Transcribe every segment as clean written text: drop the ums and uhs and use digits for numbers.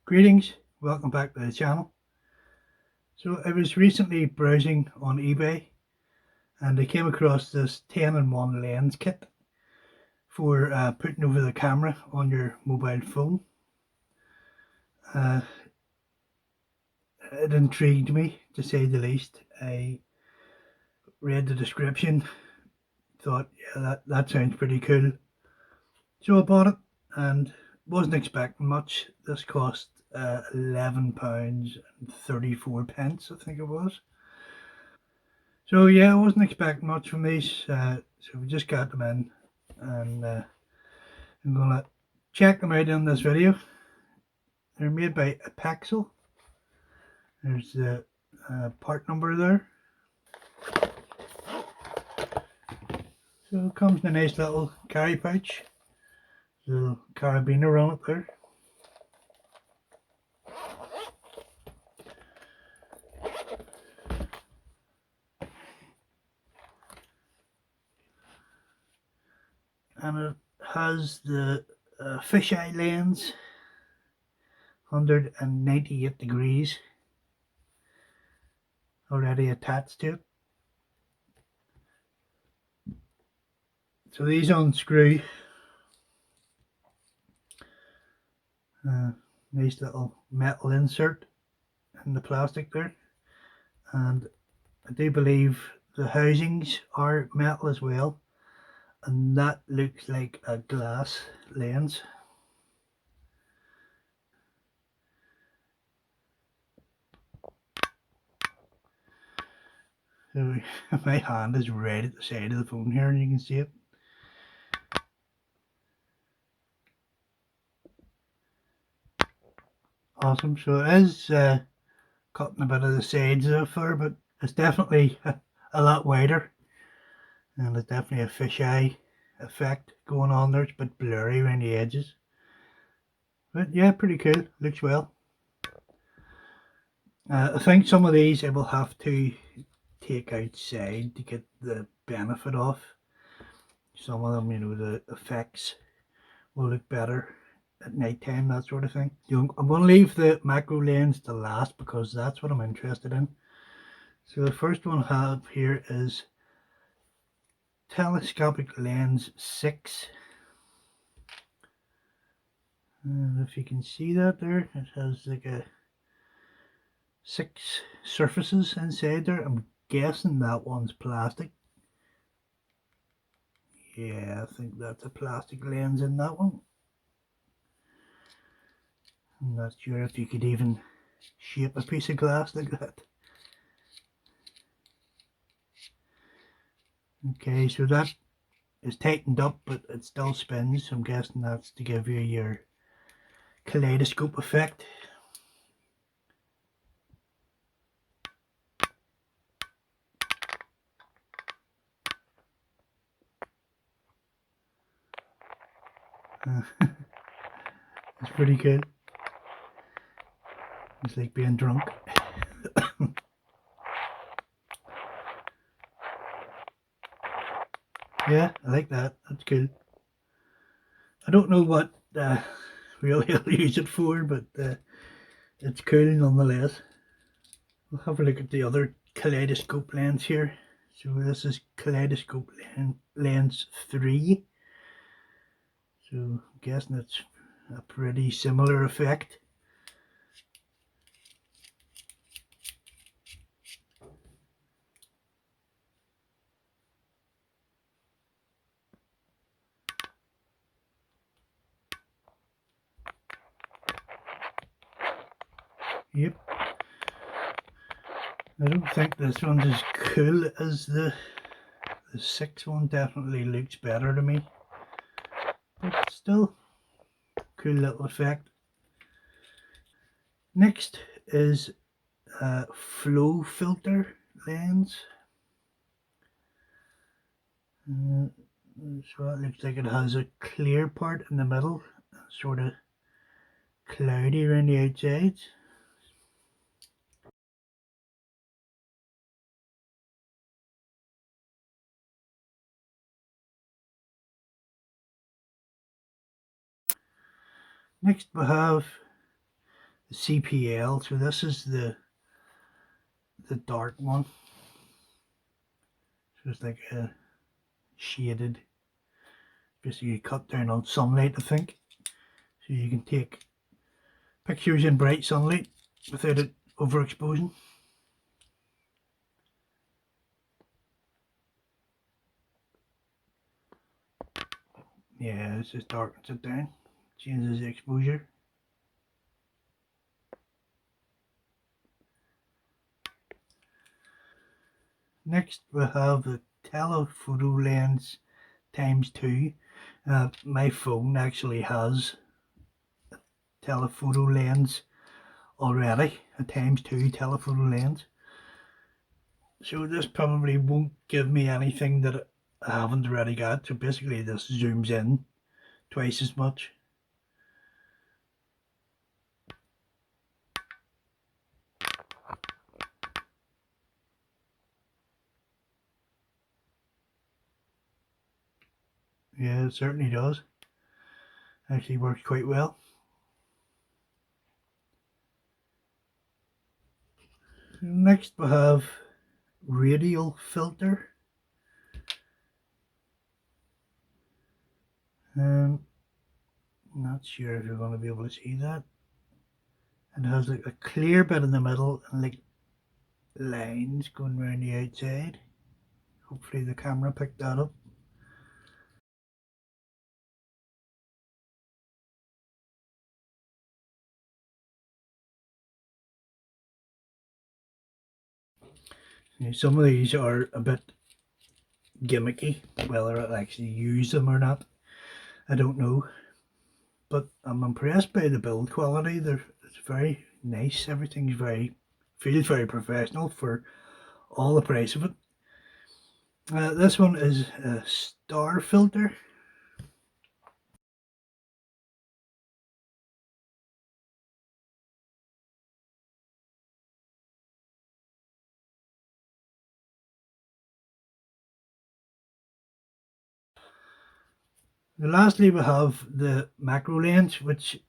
Greetings, welcome back to the channel. So I was recently browsing on eBay and I came across this 10-in-1 lens kit for putting over the camera on your mobile phone. Uh, it intrigued me to say the least. I read the description, thought yeah that sounds pretty cool. So I bought it and wasn't expecting much. This cost £11.34 I think it was. So yeah, I wasn't expecting much from these, so we just got them in, and I'm gonna check them out in this video. They're made by Apexel. There's the part number there. So it comes in a nice little carry pouch, little carabiner on it there. And it has the fisheye lens, 198 degrees already attached to it. So these unscrew. Nice little metal insert in the plastic there, and I do believe the housings are metal as well, and that looks like a glass lens. So my hand is right at the side of the phone here and you can see it. Awesome. So it is cutting a bit of the sides off there, but it's definitely a lot wider, and there's definitely a fisheye effect going on there. It's a bit blurry around the edges, but yeah, pretty cool. Looks well. I think some of these I will have to take outside to get the benefit of. Some of them, the effects will look better at night time, that sort of thing. I'm going to leave the macro lens to last because that's what I'm interested in. So the first one I have here is telescopic lens 6. And if you can see that there, it has like a 6 surfaces inside there. I'm guessing that one's plastic. Yeah, I think that's a plastic lens in that one. I'm not sure if you could even shape a piece of glass like that. Okay, so that is tightened up, but it still spins. So I'm guessing that's to give you your kaleidoscope effect. It's pretty good. It's like being drunk. Yeah, I like that. That's cool. I don't know what really I'll use it for, but it's cool nonetheless. We'll have a look at the other kaleidoscope lens here. So this is Kaleidoscope lens 3. So I'm guessing it's a pretty similar effect. Yep. I don't think this one's as cool as the 6 one. Definitely looks better to me. But still, cool little effect. Next is a flow filter lens. So it looks like it has a clear part in the middle, sort of cloudy around the outsides. Next we have CPL, so this is the dark one. So it's like a shaded, basically cut down on sunlight, I think. So you can take pictures in bright sunlight without it overexposing. Yeah, this just darkens it down, changes the exposure. Next we have the telephoto lens ×2. My phone actually has a telephoto lens already, a ×2 telephoto lens. So this probably won't give me anything that I haven't already got. So basically this zooms in twice as much. Yeah, it certainly does. Actually works quite well. Next we have radial filter. Not sure if you're going to be able to see that. It has like a clear bit in the middle and like lines going around the outside. Hopefully the camera picked that up. Some of these are a bit gimmicky, whether I actually use them or not, I don't know. But I'm impressed by the build quality. It's very nice. Everything's feels very professional for all the price of it. This one is a star filter. Lastly, we have the macro lens, which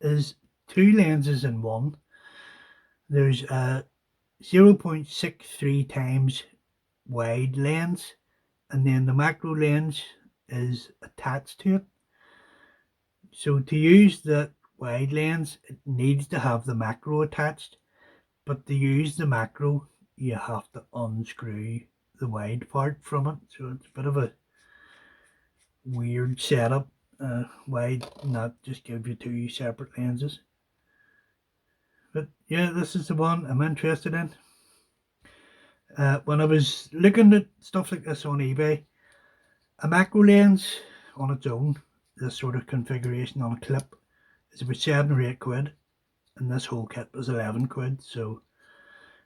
is two lenses in one. There's a 0.63 times wide lens, and then the macro lens is attached to it. So to use the wide lens, it needs to have the macro attached, but to use the macro, you have to unscrew the wide part from it. So it's a bit of a weird setup. Why not just give you two separate lenses? But yeah, this is the one I'm interested in. When I was looking at stuff like this on eBay, a macro lens on its own, this sort of configuration on a clip, is about 7 or 8 quid, and this whole kit was 11 quid. So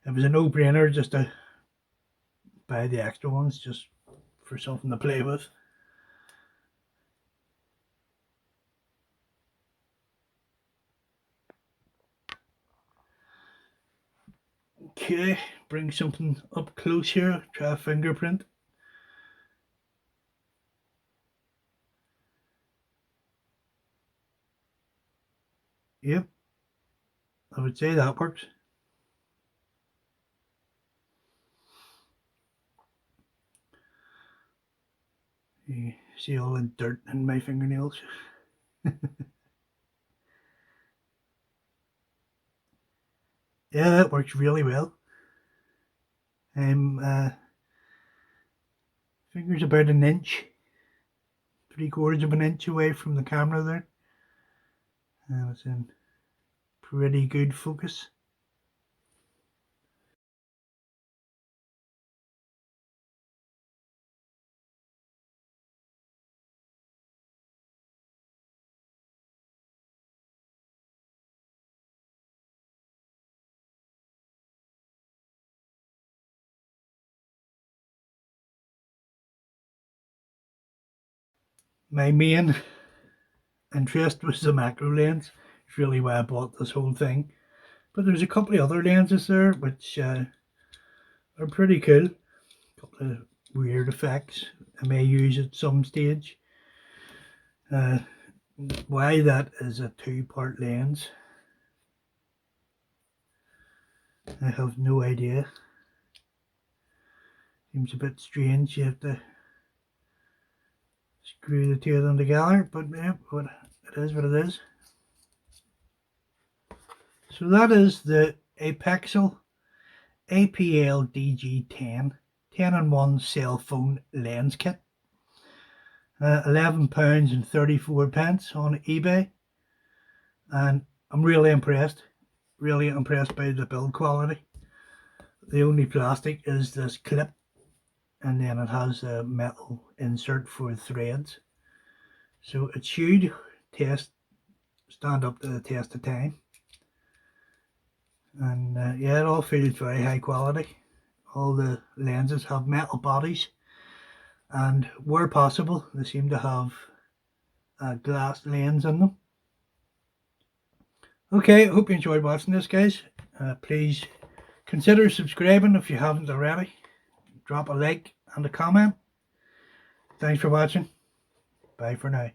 it was a no-brainer just to buy the extra ones just for something to play with. Okay, bring something up close here, try a fingerprint. Yep, I would say that works. You see all the dirt in my fingernails. Yeah, that works really well. I'm fingers about an inch, 3/4 of an inch away from the camera there. And it's in pretty good focus. My main interest was the macro lens. It's really why I bought this whole thing. But there's a couple of other lenses there which are pretty cool. A couple of weird effects I may use at some stage. Why that is a two-part lens I have no idea. Seems a bit strange. You have to screw the two of them together, but yeah, what it is what it is. So that is the Apexel APL-DG10 10-in-1 cell phone lens kit. £11 and 34 pence on eBay, and I'm really impressed by the build quality. The only plastic is this clip, and then it has a metal insert for threads, so it should stand up to the test of time. And yeah, it all feels very high quality. All the lenses have metal bodies, and where possible they seem to have a glass lens in them. Okay, I hope you enjoyed watching this, guys. Please consider subscribing if you haven't already. Drop a like and a comment. Thanks for watching. Bye for now.